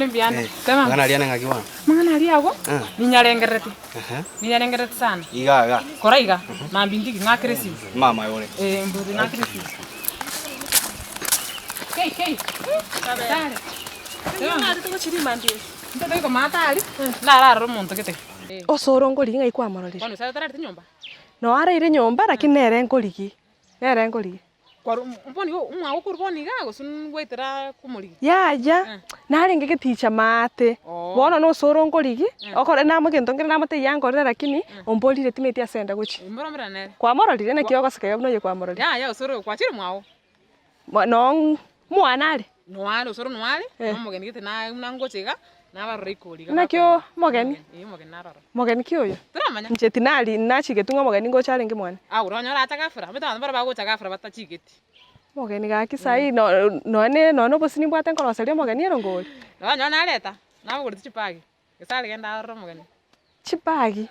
ni mbiana. Kama Mangana aliana ngakiwa. Mangana aliago? Ni nyarengereti. Ni nyarengereti sana. Iga. Koraiga. Na bindiki ngakresi. Mama yole. Mburi ngakresi. Kei. Dale. Tena tuko chiri mandi. Ndio mata ali. La romonto kete. Osoro ngori ngai kwa marori. Kwani sasa tarati nyumba? No ara ire nyumba lakini nere ngorigi. Nere ngorigi. Kwa mboni umwa ukuruboni gago sun wetera kumuri. Ya. Nari ngigiticha mate. Bona no Osoro ngorigi. Okore na mugento ngire na mate yangorera lakini ombolire timeti asenda guchi. Muromera nere. Kwa marori ne kiyoga sikayo no ye kwa marori. Ya Osoro kwa chiri mwao. No mwana ari. No ari Osoro no ari. No mugeni gite na ngochega. Nabarore ikuriga. Nakyo mogeni. Mogeni naroro. Mogeni kyoyo. Turamanya. Ncheti nali nachigete ngo mogeni ngo challenge mwana. Uronyora atagafura. Meta bara bagocha gafura batachigeti. Mogeni ga Kisii no bosini bwate nkoroseria mogeni erongori. Uronyora naleta. Nabuguriti chipagi. Gesare genda aroro mogeni. Chipagi.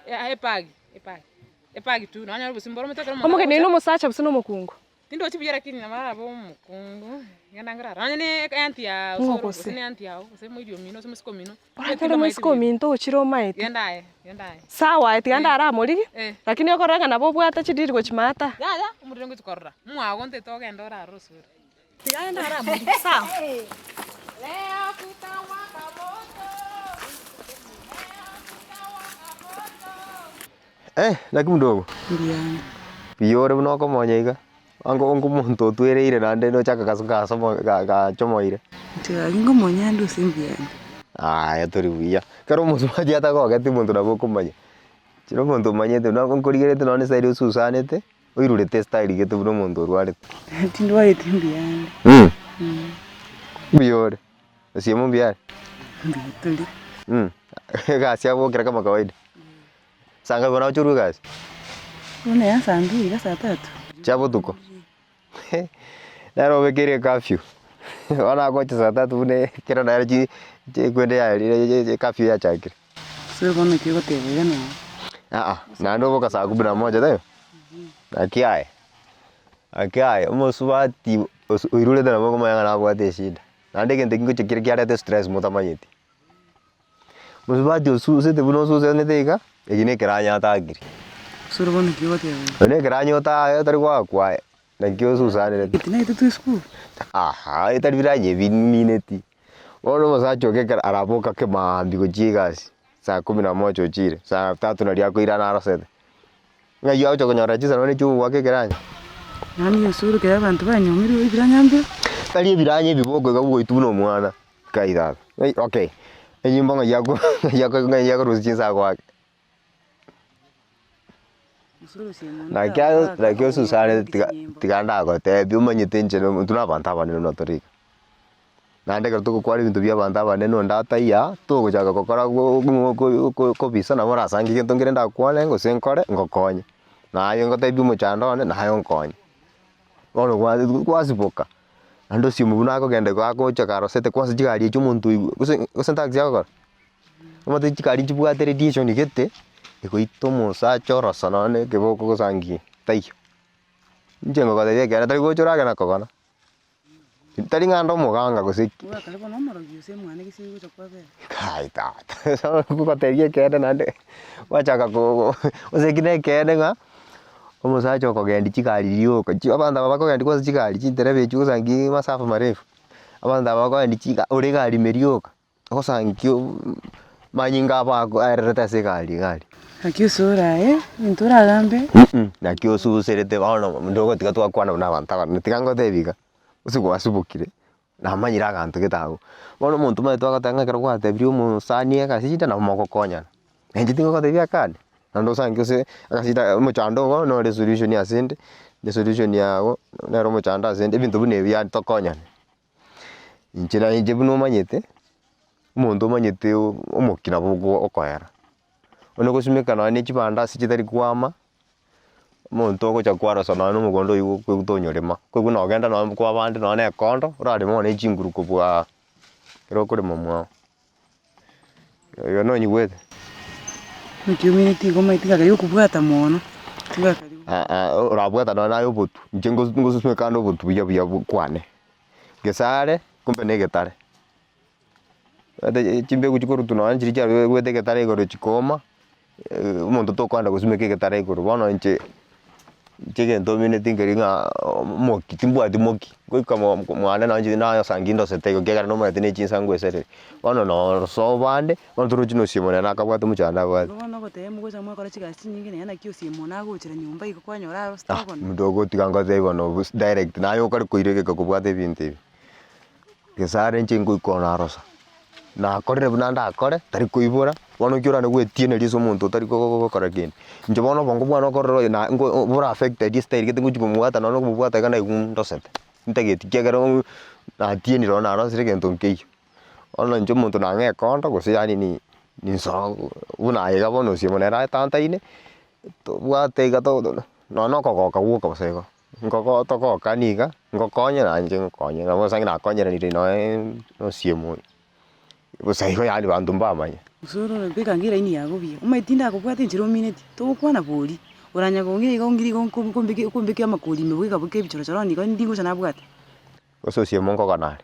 Epagi tu. Uronyora bosimboro metekero mogeni. Mogeni no musacha busino mukungu. Tindo chibiyera kini namara bo mukungu. Ngenda ngara. Uronyora ne anti ya Osoro. Sine anti ya. Semo idio mino, semo siko mino. Ora musiko minto chiro maiti. Yendae. Sawa eti anda ara morigi. Lakini okoranga nabo bwata chidiri gochimata. Ya, umurengo tukorra. Mwago nte togenda ora rusura. Tiganda ara morigi sawa. Leo kutawaka moto. Lakini mdogo. Ndiani. Piyore bunoko monyega. Ango muntu twereire nande no chaka kasuka somo ga chomoire. Tiga ngo monyando simbiani. Turi buya. Karo muntu maji atako gati muntu nabo kumanya. Chiro muntu manyete no konkorigete no ne sairi ususanete. Oirurete style gete buno muntu rware. Tindo aye timbiani. Piyore. Siemo mbiari. Mbituli. Gasi abo kira kama kawaida. Sanga bona uchuru gasi. Una ya sandu ya saa 3. Chabo tuko. Naro bekire curfew. Ona kocha saa 3 ne kira na ji kwende ya curfew ya chakira. Sio kama kiko tebe na. Na ndo boka saa 11 tayo. Akiaye umosubati uirule dana moko mayanga na bwate shida. Na ndege ndingo chekira kiara stress mutamanyiti. Musubati ususe te buno ususe ne teiga. Egine kiranya tagiri. Suru bono kiko tebe. Ne kiranyo ta tari kwa. Na kyo susane. Kitina itu school. Itari biranye binmineti. Wono masacho ke araboka ke mambi go jigasi. Saa 11 ochire. Saa 3 na liako ira na arosete. Ngai yao choko nyora chisa none chu wake kiranya. Nani Osoro ke abantu banyomiri ibiranya mbe. Kali ibiranye biboko gabugo ituno mwana. Kaida. Okay. Enyimbo ngai yako ruzinza kwake. Na kyo susane tiganda agote byumanyite ncheno tunabanta bane no torika. Nande kartuko kwali bintu bya banta bane no ndata ya tugo chaka kokora ko bisa na mora sangi kento ngirenda kwale ngo senkore ngokonye. Na ayo ngote byumo chandone na ayo nkonye. Ono kwasiboka. Ando simu bunako gende kwako chaka rosete kwasi jigari cy'umuntu usentax yakora. Umate jigari cy'ubwate radiation igete. Iko itomo sa choro sanane ke boko ko sangi taiyo. Njengo ka debia kera tari gochora kana kokona. Tari ngando moganga ko sik. Wa kale bono moro yuse mwana Kisii gocha kwa be. Kai ta. Sa ko terie kera nande. Wachaka ko osekine kera nga. Omo sa choko gendi chikali riyo ko. Abanda baba ko gendi ko chikali chinterebe chu sangi masafa marefu. Abanda baba ko gendi chika ore gari merioka. Ko sangi manyinga bako areta sekali gali. Akiusura intura gambe. Na kiosu serete bano ndogo tikatwa kwana na bantaba ntikango tebika. Usigo asubukire. Na manyira gantu getago. Bono muntu mai twa katanga kero kwa tebrio mu sani akasita na moko konya. Enje tingo ka tebia kane. Na ndo sangi se akasita mu chando no resolution ya sende. Resolution yago na ro mu chanda sende bintu bune bya to konya. Inchira inje buno manyete. Muntu manyete umukina bugo okoyara. Ono kusumika na ni chibanda sichitari kwama. Muntu ogocha kwara sana no mugondo yugo kwegutonyorema. Kwegu no genda no kwa bandi no ne kondo urari mo ne chinguru kubwa. Kero kuri mamwa. Yo no nyigwete. Community goma itinga yo kubwata mono. Tinga kali. Urabwata no na yo butu. Njengo ngusumika no butu bya kwane. Gesare kumbe ne getare. ate chimbe kuchikoru tuno anjiri cha wete Getare igoro chikoma umuntu tokwanda gusumeke Getare igoro bono nche chigento mine tingeringa moki timbwati moki goikamo mwana nanje nayo sangindo setego gegara no mwete ne chinsa ngwesere bono no so bande bono turu chino simone nakabwate muchanda bwate bono gote mugocha mwakora chigasi nyingi yana kyo simona gochira nyumba ikokwanyora rostako mdogo tikanga zego no direct nayo kari koirege kokubwate binte Gesare nche ngoikona rosa na korre bunanda akore tari kuibura bono kyora ne gwetiene riso muntu tari kokora kindi nje bono bongo bwana korro na ngo bura affected this style gete nguchi kumwata no kumwata kana igundo set ntageti kegero na tieni ro na ro sire gento nkei ono nje muntu na nge konto go yani ni so una yega bono si monera tanta ine to bwate ga to no kokoka wuka bosego ngoko to koka niga ngokonye na nje ngokonye na bosangi na konye ni no siemo Gusii yani bantu mbamanya Osoro beka ngira ini yago bia umaitinda kubwate njiro minute to kwana boli uranya ngiri kombeke amakoli mebweka buke bichoro charoni ko ndingo sana bwate gososie mongo kana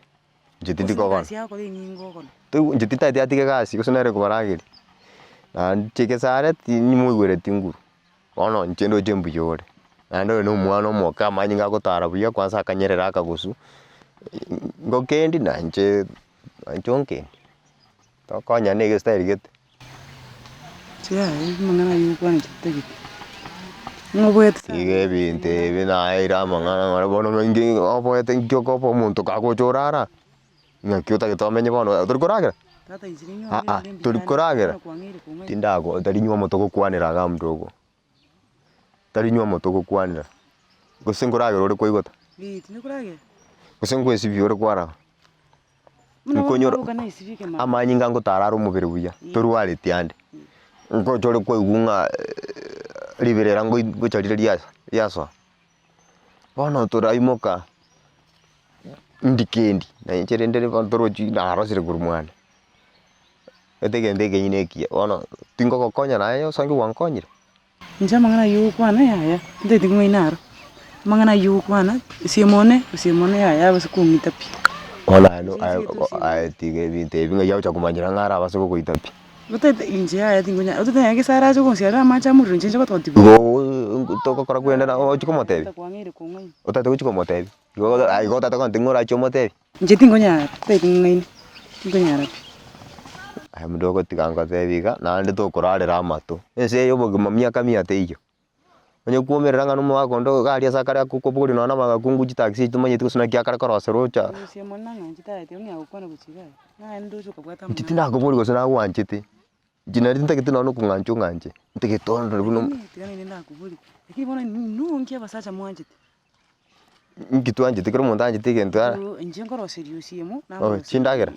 njitindi kokona sia ko ni ngoko tu njitita ati atike gasi gusonere kubaragiri na Gesare ni mwigwere tinguru ono nchendo jembu yore na ndo no mwana moka manyinga gutara buya kwanza akanyerera akagusu ngokendi na nche anchonke to konya ne style gete tia mangana yuko ni tegite ngobwete ige binte bina ira mangana ngara bono ngi obwete ngyo ko po muntu ka gochorara ngakyuta gitomenye bono turikoragira tata izirinyo turikoragira tindago tarinywa moto gukwanira ga mdogo tarinywa moto gukwanira gusinguragira uri kuigota tindikuragira gusingwesi bi uri kwara nkonyora amanyinga ngutararu mubiri buya turwari tiande ngo chore ko igunga liberera ngo gucharire riaso bono turaimoka ndikendi na ncherendere bantoroji na arosire gurumwana ndege inekia bono tingo kokonya nayo sangi wankonyire nja mangana yukwana yaya ndeti ngwinaro mangana yukwana siemone yaya basukungita pi ona no ai tige binte binga yau cha kumanyira ngara basoko kuitapi Utete inje ya tingonya utete ya Gesare acho konsiara macha muru nje ko toti go to ko kwenda na o chiko motebi kwangire kongoi utete ko chiko motebi go ai go tata kon tingora cho motebi nje tingonya te tingonya rapi ai mdogo tikanga tebiga na ndi to kurarira mato ese yo bogi myaka miate iyo onye kuomerera ngano mwa kondo gari asakara kukoburi no na magakungu taxi tumanye tikusuna kiakara korosero cha siemona nganje taete unya ukwana kuchiga na ndo cho kabwata nchitina kuburi gusuna gwanchiti jina rinta kitino no kungancho nganje ntikitondo buno tigani nenda kuburi lakini bona nungia basacha mwanjiti ngitwanje tikero mondanje tigentara nje ngoro serious yemo na chindagera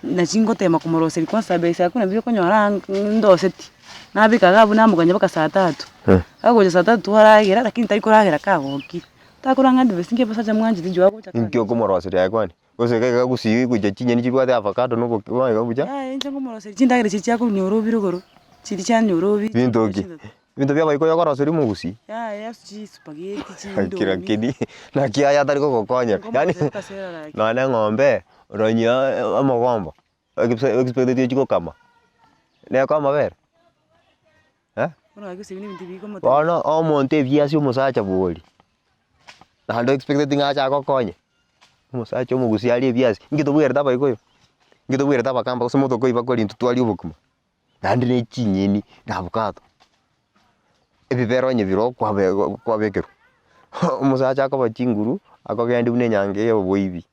na chingotema kumoroseri kwa sababu yakuna byo konyora ndoseti nabikaga buna muganya baka saa 3 agoje saa 3 haragera lakini tari kuragera kagoki takuranga ndivesinge basacha mwanjiti njwa agocha nkyo kumoroseri yakwani guseka Gusii kuje chinyeni chibwate avocado no bwa buja nje ngomoroseri chindagera chichi yakuru nyorobi rogoro chiti chan nyorobi bintoki binto bya bayiko yakoroseri mu Gusii ya chi spaghetti chindo kira kidi na kia ya tari kokonya yani na ng'ombe ronya amogombo expected chiko kama ne kama ver ona Gusii ni bintu biko moto ona o monte viasi umusacha boli na ndo expected ngacha kokonye umusacha mu Gusii ali viasi ngito bwera taba ikoyo ngito bwera taba kamba kusomoto ko iba koli ntutwali ubukuma nandi ne chinyeni na bukato ebibero nye biro kwa bekero umusacha ko bachinguru akogenda une nyange yo boibi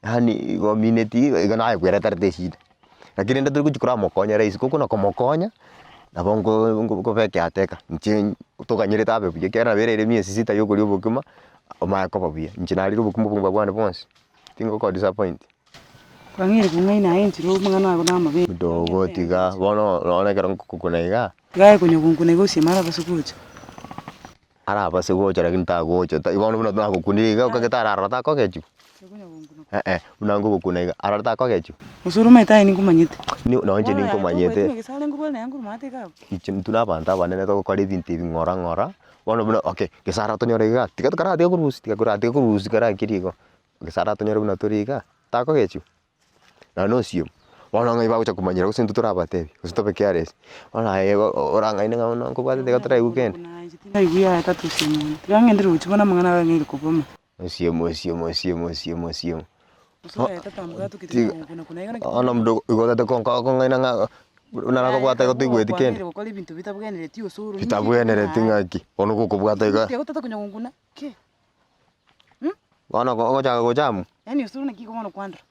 yani community igana kwera tarte shida lakini ndo kuchukura mokonya rais kuko na komokonya na bongo veke ateka nche tukanyire tabe buje kera berere miezi 6 yoko lyobukuma oma ko babia nchinali lobukuma bumba bwana bonse tingo ko disappoint kwangire kumwe na entiro mangana ako na mabe dogo tiga bono lone kero kukunaiga gae kunyokungune Gusii mara basukucha ara basukucha lakini tagocha ibono buna tunakukuniga ukagitara arata ko kechu unango kukunaiga arata ko kechu Osoro maita ni kumanyite ni nonje ni kumanyite Gesare ngubona yangu mate ka ichin tunabanta banene to ko binti ngora bono buna okay Gesare to nyorega tika kara tia kurusi kara kirigo Gesare to nyorega turiga ta ko kechu na no simu wana ngai ba kumanyira gusintu turabatebi usitope careless wana oranga ine ngano kubate gatara weekend Naiguya tatu simu. Tigangendera uchibona mangana ngiri kuboma. simu Usore tatambuka tukitira kuna yona. Ana mdogo igote konga ina nga unarako bwata go tuigweti kende. Gukora ibintu bitabwenere ti Osoro. Bitabwenere tingaki. Ono guko bwata iga. Tiago tata kunya nguna. Ke. Wana go jaga go jamu. Yani Osoro nakiko mono kwandra.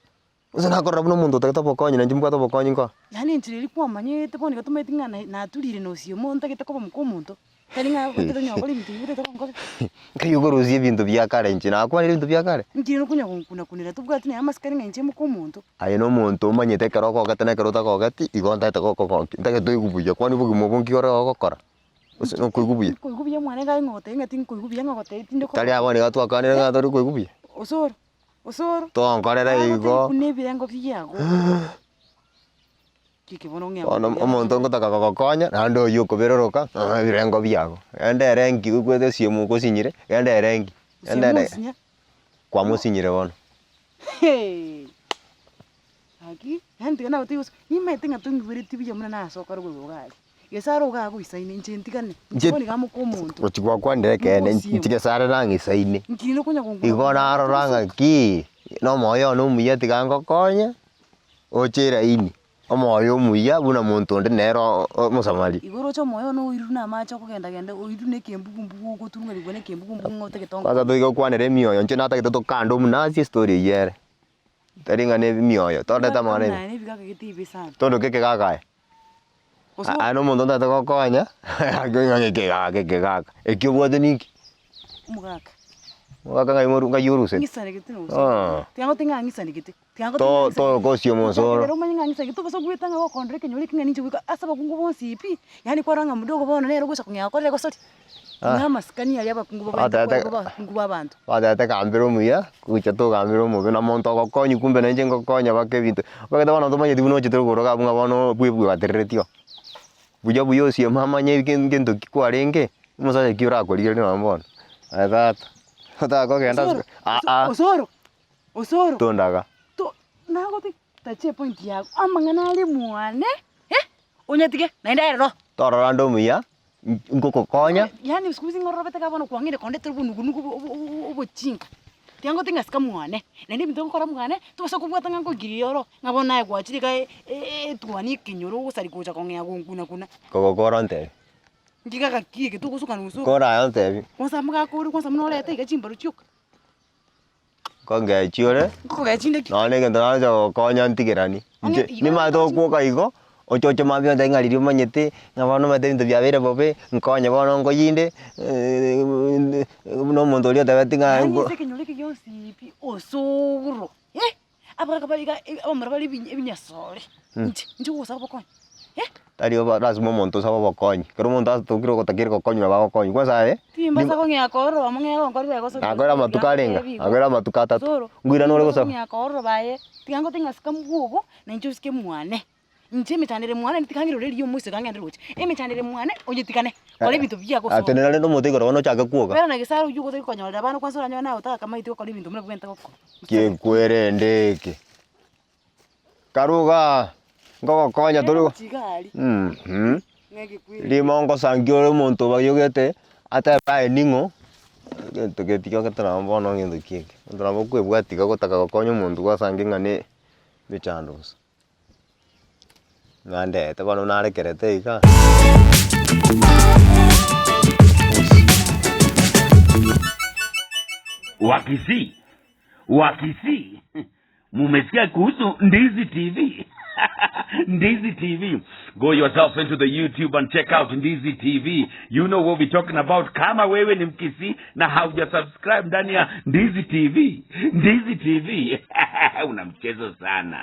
Usana korra buno muntu tatabokonyi na njimbuka tabokonyi ko. Yani ntiriri kwa manyete poni gatumetinga na turire no sio monta gitakoba mukomuntu. Taringa gutenya gukora ibintu bitatongoze. Kayugoruzi ibintu bya kare nchina akwa ibintu bya kare. Ngiro kunya kuna kunira tubwati na amaskari ngenje mukomuntu. Aye no muntu manyete karo ko gatana karo ta ko gati igonta ta ko ndage toigubuya kwani bugimo bonki ora gokora. Usino kuigubuya. Kuigubuya mwana ga ngote ngati kuigubuya ngote tinde ko. Tali abone gatwa kanira gatori kuigubuya. Osoro. Tonkorera igo. Kunebirengo byago. Kikibono ngya. Ono omuntu ngotaka gokonya nando yuko beroroka birengo byago. Ende rengi ukwete simu ko sinyire ende rengi. Ende kwa musinyire bono. Hey. Hagi, hande na uti ni mete ngatungi biri tibi yamuna na so karo go gai. Gesare ga go isaine njentikane. Njiboni ga mukomuntu. Otigwa kwa ndeke ene ntigesare rangi isaine. Nkino kunya kungu. Igona aroranga ki no moyo no muya tigango konya. Ochera ini. Omoyo muya buna muntu ndi nero musamali. Igoro cho moyo no iruna macho kugenda genda oirune kembugu gutunga ligone kembugu ngote ketonga. Kwaza tuigo kwanere mioyo nche nata kito kando munazi story yere. Taringa ne mioyo tonde tamane. Na ne biga kitibi sana. Tondo keke kaka. Ano muntu ndata kokonya. Agonya keke kaka. Ekyo bwate niki. Mugaka. Mugaka ngai moru ngai yoruse. Ngisane kitino. Tiango tinga ngisane kiti. To kosio Osoro. Pero manyanga ngisa gitu basa gwitanga go kondre kenyoli kinga ninje wika asaba kungu bonsi ipi. Yani kwa ranga mudogo bona nero gusa kunya ko lego soti. Ngama skani yali aba kungu baba kungu babantu. Wada kambiro muya kucha to kambiro mu na monto go konyi kumbe na njengo konya bake bintu. Bake tabana to manye dibuno chitro go roga bunga bono bwibu bateretio. Buyo si mama nye ngendo kikwarenge. Musa kira ko lire na mbona. That. Hata ko genda. Osoro. Tondaga. Nago tache point yago amangana ali muane onyatige naenda ero tororando muya ngoko konya yani sikuzi ngorobete ka bono kwangire konde turbu nugunugu obochinga tiango tinga ska muane nende bintu ngora muane tuso kubwata ngango giriyoro ngabona gwachiri ka twani kinyoro usari kucha kongya gunguna kuna kokoronte ngiga ka kiye tukusuka nusu kora yonte kwanza mga kuri kwanza mnolete igachimba ruchuka konge chiore chinde ki none ngendo najo konya ntigerani ni mato kuoka igo ochocho mabyo ndengaliri manyete ngabano mate bintu bya bere bobe nkonya bono ngoyinde no muntu oli otabatinga ngo sekenyoleke yonsi pi Osoro abaka baliga abamara bali binyasole nje kusa bokonya Tario lazima muntu sabo bokonyi kero muntu atokiro gotakira gokonyi na bagokonyi kwanza timba sako ngakoro amwe ngorire goso agora matukarenga agora matukatatu ngwira nore goso ngakoro baye tigango tingasika mugugo na njuske mwane nje mitanire mwane ntikangiro reri yo muise kangende ruche mitanire mwane onyitikane kole bintu bya goso atenera ndo mutu igoro no chaka kuoga pero na Gesare uyu goto konyora bana kwanza uranya na utaka kama itiko kole bintu mwe kwenta goko kikwere ndeke karuga ngoko konya turu limongo sangio muntu bayogete ata bae ningo to getika katana mbono ngendo kike ndra bokwe bwatika gotaka gokonya muntu gwasange ngane bichandos ngande te bano nare kerete ika Wakisii mumesikia kuhusu NDIZI TV. NDIZI TV. Go yourself into the YouTube and check out NDIZI TV. You know what we're talking about. Kama wewe ni Mkisii na hauja subscribe ndani ya NDIZI TV. NDIZI TV. Una mchezo sana.